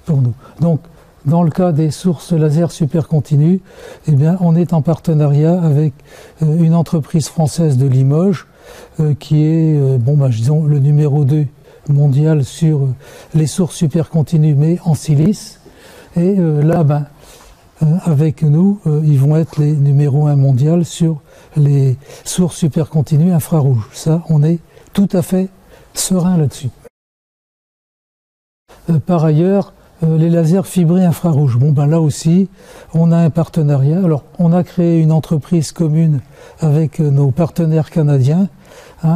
pour nous. Donc, dans le cas des sources laser supercontinues, eh bien, on est en partenariat avec une entreprise française de Limoges qui est, disons, le numéro 2 mondial sur les sources supercontinues, mais en silice. Et là, avec nous, ils vont être les numéros 1 mondial sur les sources supercontinues infrarouges. Ça, on est tout à fait serein là-dessus. Par ailleurs, les lasers fibrés infrarouges. Là aussi, on a un partenariat. Alors, on a créé une entreprise commune avec nos partenaires canadiens,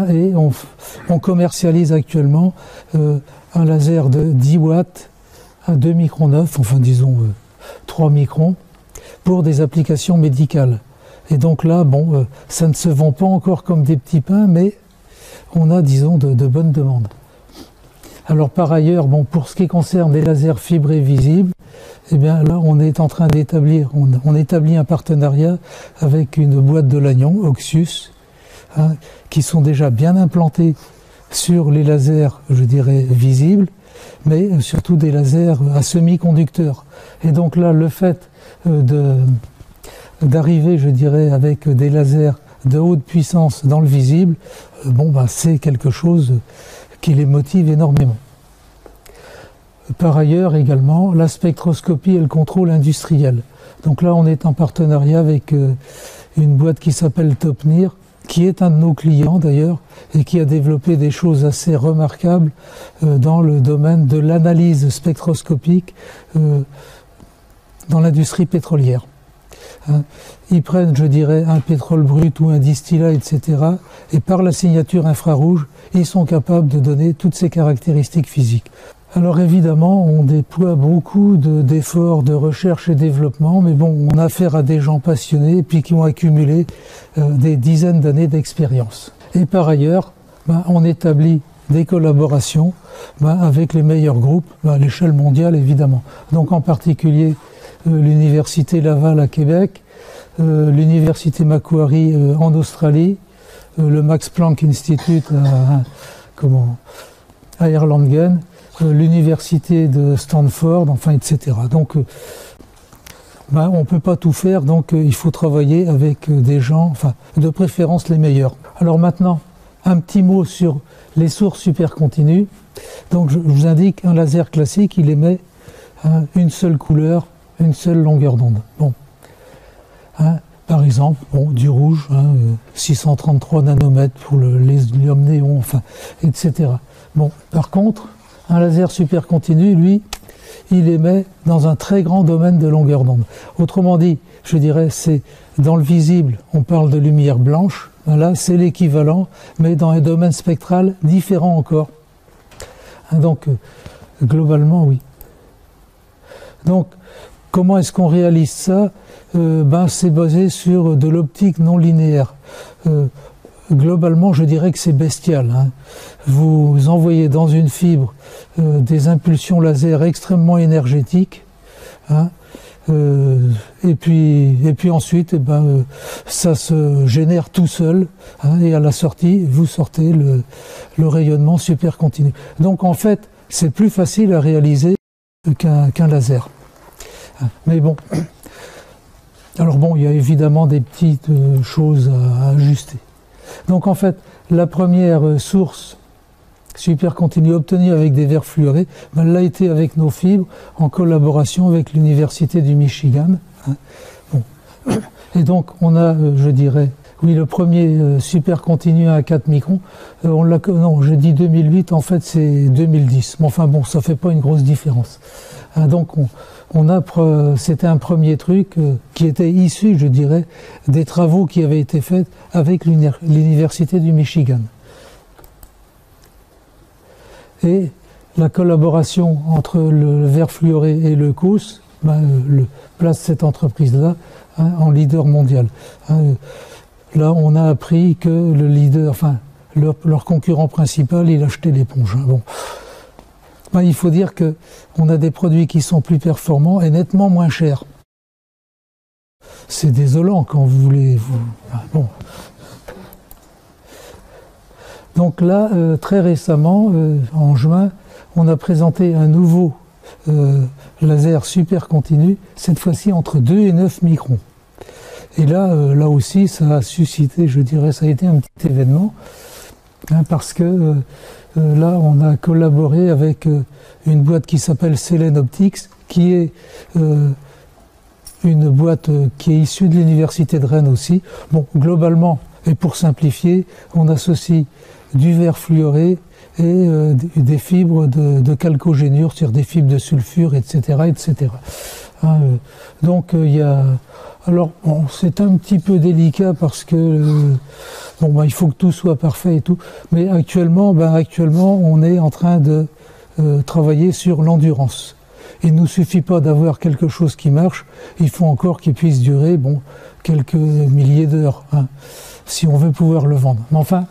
et on commercialise actuellement un laser de 10 watts à 2 microns 9, enfin disons 3 microns, pour des applications médicales. Et donc là, ça ne se vend pas encore comme des petits pains, mais on a, disons, de bonnes demandes. Alors par ailleurs, pour ce qui concerne les lasers fibrés visibles, eh bien là, on est en train d'établir, on établit un partenariat avec une boîte de Lannion, Oxius, qui sont déjà bien implantés sur les lasers, je dirais, visibles, mais surtout des lasers à semi-conducteurs. Et donc là, le fait d'arriver, je dirais, avec des lasers de haute puissance dans le visible, c'est quelque chose qui les motive énormément. Par ailleurs, également, la spectroscopie et le contrôle industriel. Donc là, on est en partenariat avec une boîte qui s'appelle Topnir, qui est un de nos clients d'ailleurs, et qui a développé des choses assez remarquables dans le domaine de l'analyse spectroscopique dans l'industrie pétrolière. Ils prennent, je dirais, un pétrole brut ou un distillat, etc. Et par la signature infrarouge, ils sont capables de donner toutes ces caractéristiques physiques. Alors évidemment, on déploie beaucoup d'efforts de recherche et développement, mais bon, on a affaire à des gens passionnés et puis qui ont accumulé des dizaines d'années d'expérience. Et par ailleurs, on établit des collaborations avec les meilleurs groupes, à l'échelle mondiale évidemment. Donc en particulier l'Université Laval à Québec, l'Université Macquarie en Australie, le Max Planck Institute à Erlangen, l'Université de Stanford, enfin etc. Donc on ne peut pas tout faire, donc il faut travailler avec des gens, enfin de préférence les meilleurs. Alors maintenant, un petit mot sur les sources supercontinues. Donc je vous indique, un laser classique, il émet une seule couleur, une seule longueur d'onde. Bon. Par exemple, du rouge, 633 nanomètres pour l'hélium néon, enfin, etc. Bon, par contre, un laser supercontinu, lui, il émet dans un très grand domaine de longueur d'onde. Autrement dit, je dirais, c'est dans le visible, on parle de lumière blanche. Là, c'est l'équivalent, mais dans un domaine spectral différent encore. Donc, globalement, oui. Donc, comment est-ce qu'on réalise ça? C'est basé sur de l'optique non linéaire. Globalement, je dirais que c'est bestial. Vous envoyez dans une fibre des impulsions laser extrêmement énergétiques, et puis ensuite, ça se génère tout seul, et à la sortie, vous sortez le rayonnement supercontinu. Donc en fait, c'est plus facile à réaliser qu'un laser. Mais bon, alors bon, il y a évidemment des petites choses à ajuster. Donc en fait, la première source supercontinue obtenue avec des verres fluorés, elle a été avec nos fibres en collaboration avec l'Université du Michigan. Bon. Et donc on a, je dirais, oui, le premier supercontinu à 4 microns, non, j'ai dit 2008, en fait c'est 2010. Mais enfin bon, ça fait pas une grosse différence. Donc c'était un premier truc qui était issu, je dirais, des travaux qui avaient été faits avec l'Université du Michigan. Et la collaboration entre le verre fluoré et le COUS place cette entreprise-là en leader mondial. Là, on a appris que le leader, enfin, leur concurrent principal, il achetait l'éponge. Bon. Il faut dire qu'on a des produits qui sont plus performants et nettement moins chers. C'est désolant quand vous voulez... Bon. Donc là, très récemment, en juin, on a présenté un nouveau laser supercontinu, cette fois-ci entre 2 et 9 microns. Et là aussi, ça a suscité, je dirais, ça a été un petit événement, parce que là, on a collaboré avec une boîte qui s'appelle Selene Optics, qui est une boîte qui est issue de l'Université de Rennes aussi. Bon, globalement, et pour simplifier, on associe du verre fluoré et des fibres de chalcogénure sur des fibres de sulfure, etc., etc. Donc il y a... Alors bon, c'est un petit peu délicat parce que il faut que tout soit parfait et tout. Mais actuellement, on est en train de travailler sur l'endurance. Il ne nous suffit pas d'avoir quelque chose qui marche. Il faut encore qu'il puisse durer quelques milliers d'heures, si on veut pouvoir le vendre. Mais enfin.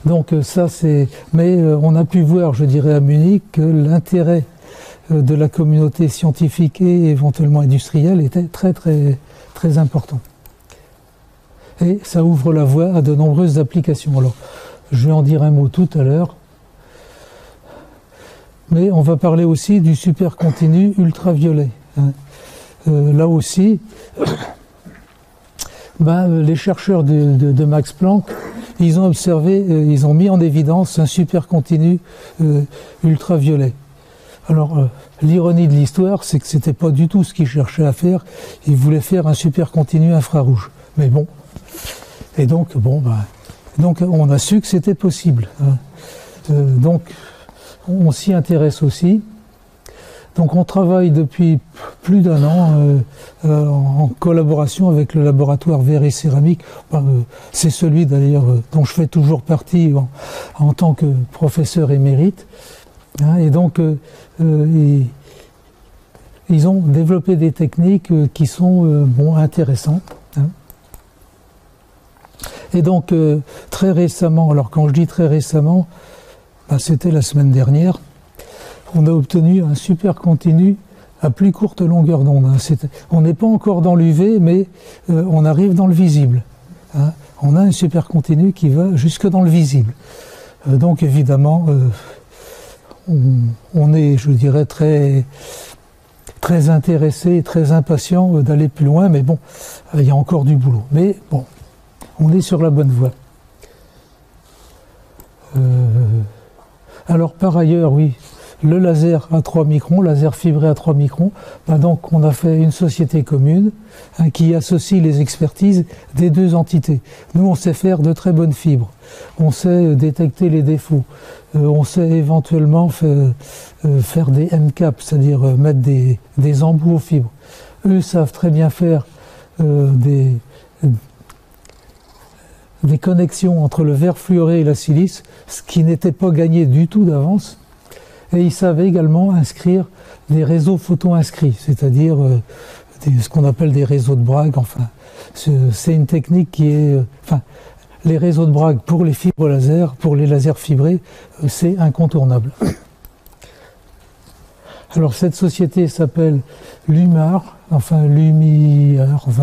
Donc ça c'est. Mais on a pu voir, je dirais à Munich, que l'intérêt de la communauté scientifique et éventuellement industrielle était très très très important. Et ça ouvre la voie à de nombreuses applications. Alors, je vais en dire un mot tout à l'heure. Mais on va parler aussi du supercontinu ultraviolet. Là aussi, les chercheurs de Max Planck, ils ont observé, ils ont mis en évidence un supercontinu ultraviolet. Alors, l'ironie de l'histoire, c'est que c'était pas du tout ce qu'ils cherchaient à faire. Ils voulaient faire un supercontinu infrarouge. Mais bon, Et donc, bon, donc on a su que c'était possible. Hein. Donc, on s'y intéresse aussi. Donc, on travaille depuis plus d'1 an en collaboration avec le laboratoire Verre et Céramique. C'est celui d'ailleurs dont je fais toujours partie en tant que professeur émérite. Hein, et donc, ils ont développé des techniques qui sont intéressantes. Hein. Et donc, très récemment, alors quand je dis très récemment, c'était la semaine dernière, on a obtenu un supercontinu à plus courte longueur d'onde. Hein. On n'est pas encore dans l'UV, mais on arrive dans le visible. Hein. On a un supercontinu qui va jusque dans le visible. Donc évidemment, on est, je dirais, très intéressé, très impatient d'aller plus loin, mais bon, il y a encore du boulot. Mais bon, on est sur la bonne voie. Alors par ailleurs, oui, le laser à 3 microns, laser fibré à 3 microns, donc on a fait une société commune qui associe les expertises des deux entités. Nous, on sait faire de très bonnes fibres, on sait détecter les défauts, on sait éventuellement faire des end-caps, c'est-à-dire mettre des embouts aux fibres. Eux savent très bien faire des connexions entre le verre fluoré et la silice, ce qui n'était pas gagné du tout d'avance. Et ils savent également inscrire des réseaux photo-inscrits, c'est-à-dire ce qu'on appelle des réseaux de Bragg. Enfin, c'est une technique qui est... les réseaux de Bragg pour les fibres laser, pour les lasers fibrés, c'est incontournable. Alors cette société s'appelle Lumiar,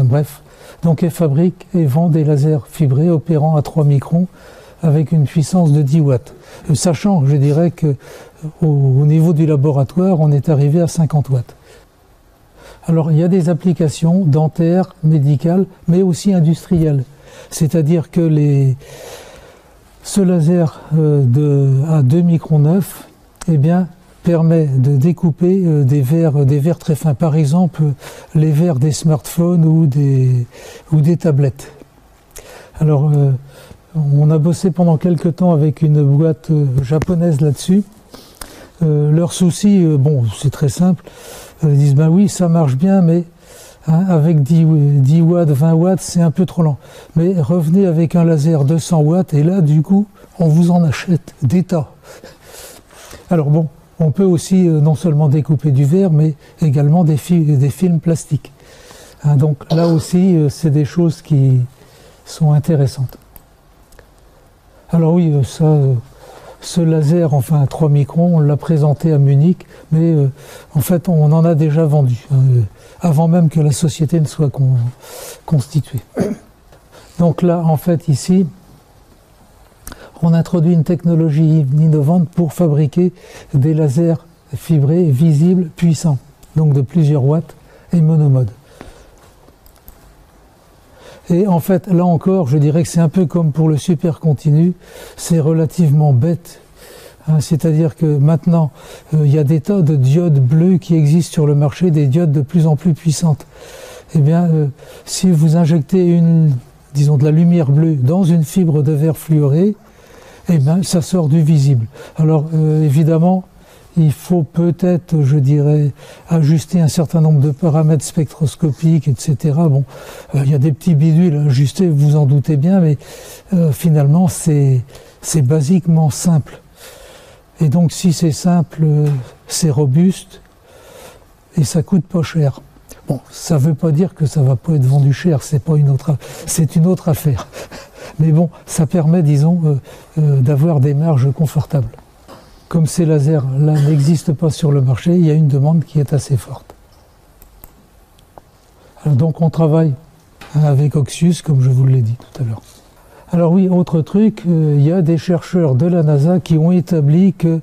bref. Donc elle fabrique et vend des lasers fibrés opérant à 3 microns avec une puissance de 10 watts. Sachant, je dirais que au niveau du laboratoire, on est arrivé à 50 watts. Alors il y a des applications dentaires, médicales, mais aussi industrielles. C'est-à-dire que ce laser à 2 microns 9, permet de découper des verres très fins. Par exemple, les verres des smartphones ou des tablettes. Alors, on a bossé pendant quelque temps avec une boîte japonaise là-dessus. Leur souci, c'est très simple. Ils disent, oui, ça marche bien, mais avec 10 watts, 20 watts, c'est un peu trop lent. Mais revenez avec un laser 200 watts, et là, du coup, on vous en achète des tas. Alors bon, on peut aussi non seulement découper du verre, mais également des films plastiques. Donc là aussi, c'est des choses qui sont intéressantes. Alors oui, ce laser, à 3 microns, on l'a présenté à Munich, mais en fait, on en a déjà vendu, avant même que la société ne soit constituée. Donc là, en fait, ici, on introduit une technologie innovante pour fabriquer des lasers fibrés, visibles, puissants, donc de plusieurs watts et monomode. Et en fait, là encore, je dirais que c'est un peu comme pour le supercontinu, c'est relativement bête. C'est-à-dire que maintenant, il y a des tas de diodes bleues qui existent sur le marché, des diodes de plus en plus puissantes. Eh bien, si vous injectez de la lumière bleue dans une fibre de verre fluoré, ça sort du visible. Alors, évidemment, il faut peut-être, je dirais, ajuster un certain nombre de paramètres spectroscopiques, etc. Bon, il y a des petits bidules à ajuster, vous vous en doutez bien, mais finalement, c'est basiquement simple. Et donc, si c'est simple, c'est robuste et ça coûte pas cher. Bon, ça veut pas dire que ça va pas être vendu cher, c'est une autre affaire. Mais bon, ça permet, disons, d'avoir des marges confortables. Comme ces lasers-là n'existent pas sur le marché, il y a une demande qui est assez forte. Alors donc on travaille avec Oxius, comme je vous l'ai dit tout à l'heure. Alors oui, autre truc, il y a des chercheurs de la NASA qui ont établi que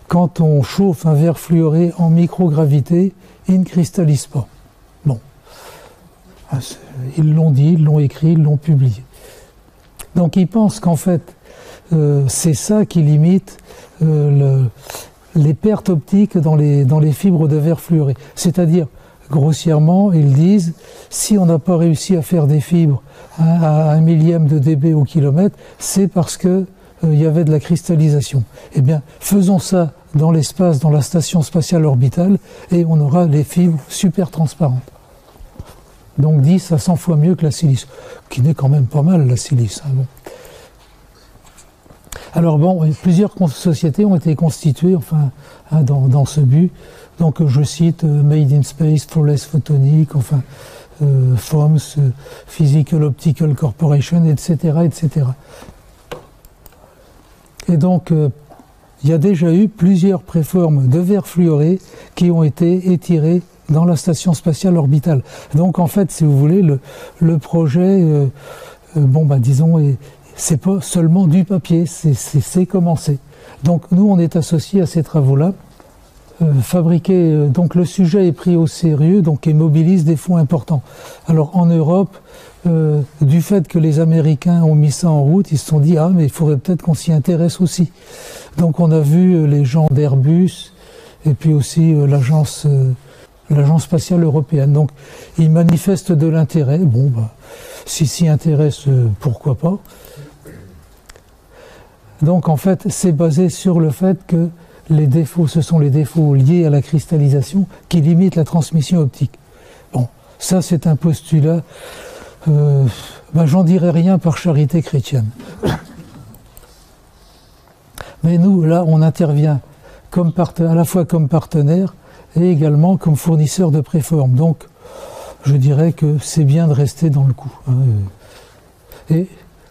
quand on chauffe un verre fluoré en microgravité, il ne cristallise pas. Bon, ils l'ont dit, ils l'ont écrit, ils l'ont publié. Donc ils pensent qu'en fait, c'est ça qui limite les pertes optiques dans les fibres de verre fluoré. C'est-à-dire grossièrement, ils disent, si on n'a pas réussi à faire des fibres à 1 millième de dB au kilomètre, c'est parce que il y avait de la cristallisation. Eh bien, faisons ça dans l'espace, dans la station spatiale orbitale, et on aura les fibres super transparentes. Donc 10 à 100 fois mieux que la silice, qui n'est quand même pas mal la silice. Hein, bon. Alors bon, plusieurs sociétés ont été constituées, enfin, hein, dans ce but. Donc je cite Made in Space, Flawless Photonics, enfin FOMS, Physical Optical Corporation, etc., etc. Et donc il y a déjà eu plusieurs préformes de verre fluoré qui ont été étirées dans la station spatiale orbitale. Donc en fait, si vous voulez, le projet, bon bah disons, c'est pas seulement du papier, c'est commencé. Donc nous, on est associés à ces travaux-là. Donc le sujet est pris au sérieux, donc et mobilise des fonds importants. Alors en Europe, du fait que les Américains ont mis ça en route, ils se sont dit, ah mais il faudrait peut-être qu'on s'y intéresse aussi. Donc on a vu les gens d'Airbus et puis aussi l'agence spatiale européenne. Donc ils manifestent de l'intérêt. Bon, bah, s'ils s'y intéressent, pourquoi pas. Donc en fait, c'est basé sur le fait que les défauts, ce sont les défauts liés à la cristallisation qui limitent la transmission optique. Bon, ça c'est un postulat. Ben, j'en dirai rien par charité chrétienne. Mais nous, là, on intervient à la fois comme partenaire et également comme fournisseur de préformes. Donc, je dirais que c'est bien de rester dans le coup. Hein, et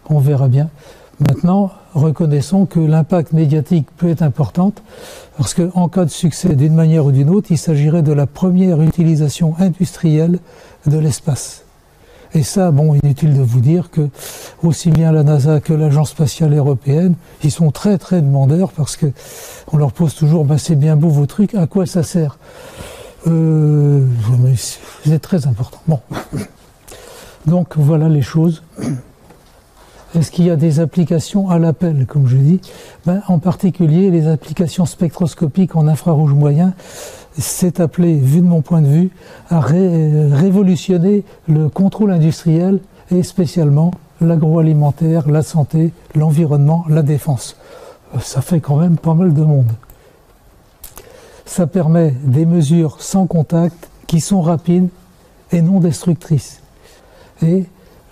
on verra bien. Maintenant, reconnaissons que l'impact médiatique peut être important, parce qu'en cas de succès d'une manière ou d'une autre, il s'agirait de la première utilisation industrielle de l'espace. Et ça, bon, inutile de vous dire que aussi bien la NASA que l'Agence spatiale européenne, ils sont très très demandeurs parce que on leur pose toujours, ben c'est bien beau vos trucs, à quoi ça sert? C'est très important. Bon, donc voilà les choses. Est-ce qu'il y a des applications à l'appel, comme je dis? Ben, en particulier, les applications spectroscopiques en infrarouge moyen, c'est appelé, vu de mon point de vue, à révolutionner le contrôle industriel et spécialement l'agroalimentaire, la santé, l'environnement, la défense. Ça fait quand même pas mal de monde. Ça permet des mesures sans contact qui sont rapides et non destructrices. Et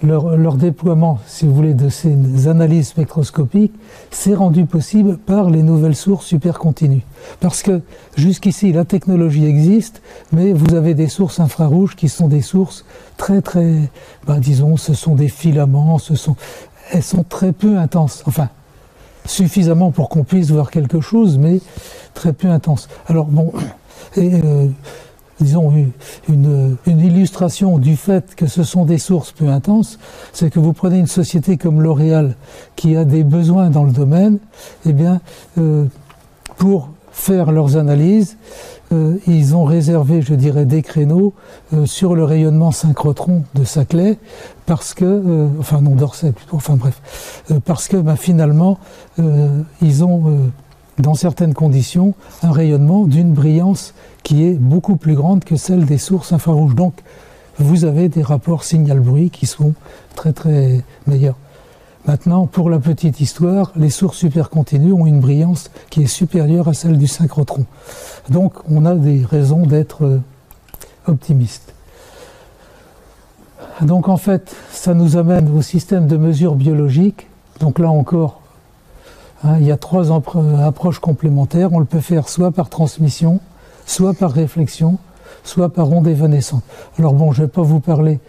leur déploiement, si vous voulez, de ces analyses spectroscopiques, c'est rendu possible par les nouvelles sources supercontinues. Parce que jusqu'ici, la technologie existe, mais vous avez des sources infrarouges qui sont des sources très, très, ben, disons, ce sont des filaments, elles sont très peu intenses. Enfin, suffisamment pour qu'on puisse voir quelque chose, mais très peu intenses. Alors bon, disons, une illustration du fait que ce sont des sources peu intenses, c'est que vous prenez une société comme L'Oréal qui a des besoins dans le domaine, eh bien, pour faire leurs analyses, ils ont réservé, je dirais, des créneaux sur le rayonnement synchrotron de Saclay, parce que, enfin non, d'Orsay plutôt, enfin bref, parce que ben, finalement, ils ont, dans certaines conditions, un rayonnement d'une brillance qui est beaucoup plus grande que celle des sources infrarouges. Donc, vous avez des rapports signal-bruit qui sont très très meilleurs. Maintenant, pour la petite histoire, les sources supercontinues ont une brillance qui est supérieure à celle du synchrotron. Donc, on a des raisons d'être optimiste. Donc, en fait, ça nous amène au système de mesure biologique. Donc là encore, hein, il y a 3 approches complémentaires. On le peut faire soit par transmission, soit par réflexion, soit par ondes évanescentes. Alors bon, je ne vais pas vous parler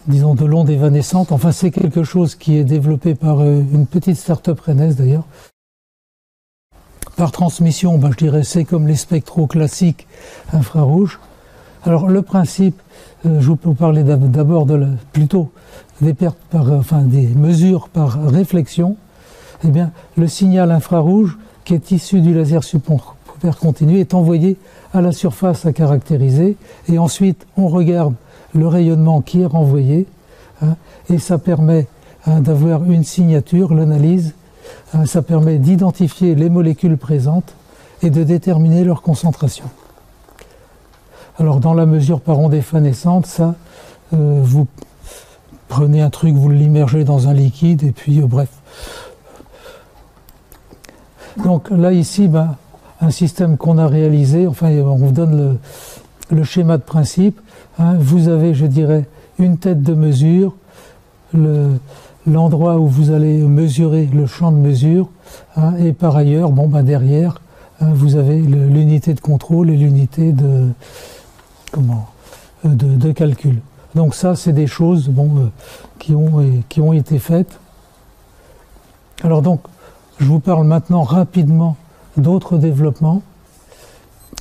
disons de l'onde évanescente. Enfin, c'est quelque chose qui est développé par une petite start-up rennaise d'ailleurs. Par transmission, ben, je dirais c'est comme les spectros classiques infrarouges. Alors le principe, je vais vous parler d'abord plutôt des pertes des mesures par réflexion. Eh bien, le signal infrarouge qui est issu du laser supercontinu est envoyé à la surface à caractériser et ensuite on regarde le rayonnement qui est renvoyé, hein, et ça permet d'avoir une signature, l'analyse, ça permet d'identifier les molécules présentes et de déterminer leur concentration. Alors dans la mesure par onde effanescente, ça, vous prenez un truc, vous l'immergez dans un liquide, et puis bref. Donc là ici, un système qu'on a réalisé, enfin on vous donne le schéma de principe. Hein, vous avez, je dirais, une tête de mesure, l'endroit où vous allez mesurer le champ de mesure, hein, et par ailleurs, derrière, hein, vous avez l'unité de contrôle et l'unité de calcul. Donc ça, c'est des choses qui ont été faites. Alors donc, je vous parle maintenant rapidement d'autres développements.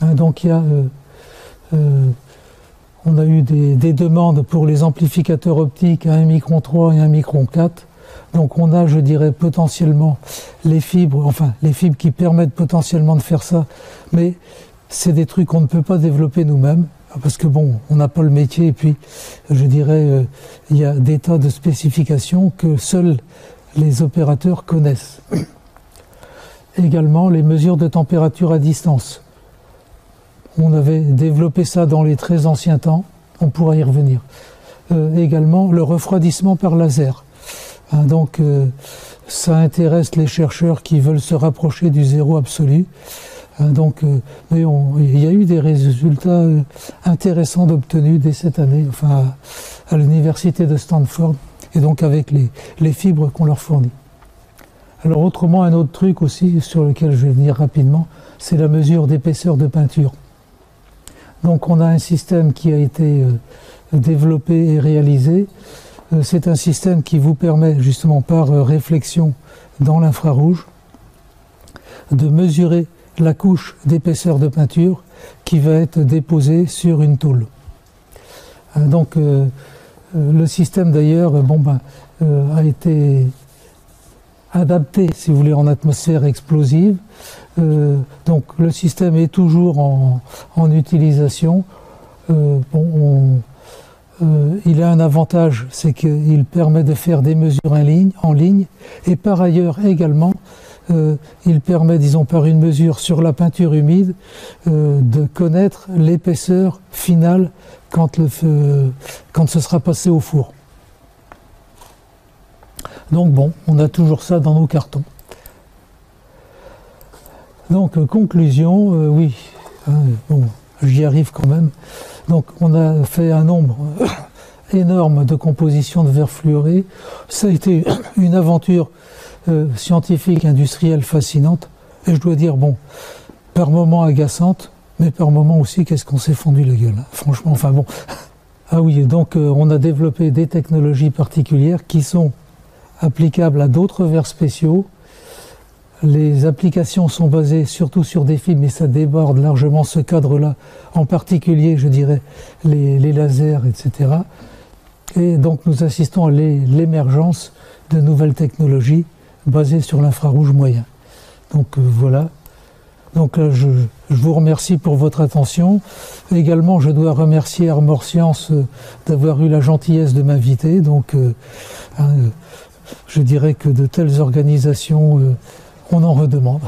Hein, donc il y a, on a eu des demandes pour les amplificateurs optiques à 1 micron 3 et 1 micron 4. Donc on a, je dirais, potentiellement les fibres qui permettent potentiellement de faire ça, mais c'est des trucs qu'on ne peut pas développer nous-mêmes. Parce que on n'a pas le métier, et puis je dirais il y a des tas de spécifications que seuls les opérateurs connaissent. Également les mesures de température à distance. On avait développé ça dans les très anciens temps, on pourra y revenir. Également le refroidissement par laser. Hein, donc ça intéresse les chercheurs qui veulent se rapprocher du zéro absolu. Donc, mais il y a eu des résultats intéressants d'obtenus dès cette année, enfin à l'université de Stanford, et donc avec les fibres qu'on leur fournit. Alors autrement, un autre truc aussi sur lequel je vais venir rapidement, c'est la mesure d'épaisseur de peinture. Donc on a un système qui a été développé et réalisé. C'est un système qui vous permet justement par réflexion dans l'infrarouge de mesurer la couche d'épaisseur de peinture qui va être déposée sur une tôle. Donc le système d'ailleurs a été adapté, si vous voulez, en atmosphère explosive. Donc le système est toujours en utilisation. Il a un avantage, c'est qu'il permet de faire des mesures en ligne, et par ailleurs également il permet, disons par une mesure sur la peinture humide, de connaître l'épaisseur finale quand ce sera passé au four. Donc on a toujours ça dans nos cartons. Donc conclusion, oui, j'y arrive quand même. Donc on a fait un nombre énorme de compositions de verre fluoré. Ça a été une aventure scientifique, industrielle fascinante, et je dois dire, par moments agaçante, mais par moments aussi, qu'est-ce qu'on s'est fendu la gueule, hein, franchement, Ah oui, donc on a développé des technologies particulières qui sont applicables à d'autres verres spéciaux. Les applications sont basées surtout sur des fibres, mais ça déborde largement ce cadre-là, en particulier, je dirais, les lasers, etc. Et donc nous assistons à l'émergence de nouvelles technologies basées sur l'infrarouge moyen. Donc voilà. Donc je vous remercie pour votre attention. Également, je dois remercier Armor Science d'avoir eu la gentillesse de m'inviter. Donc je dirais que de telles organisations, on en redemande.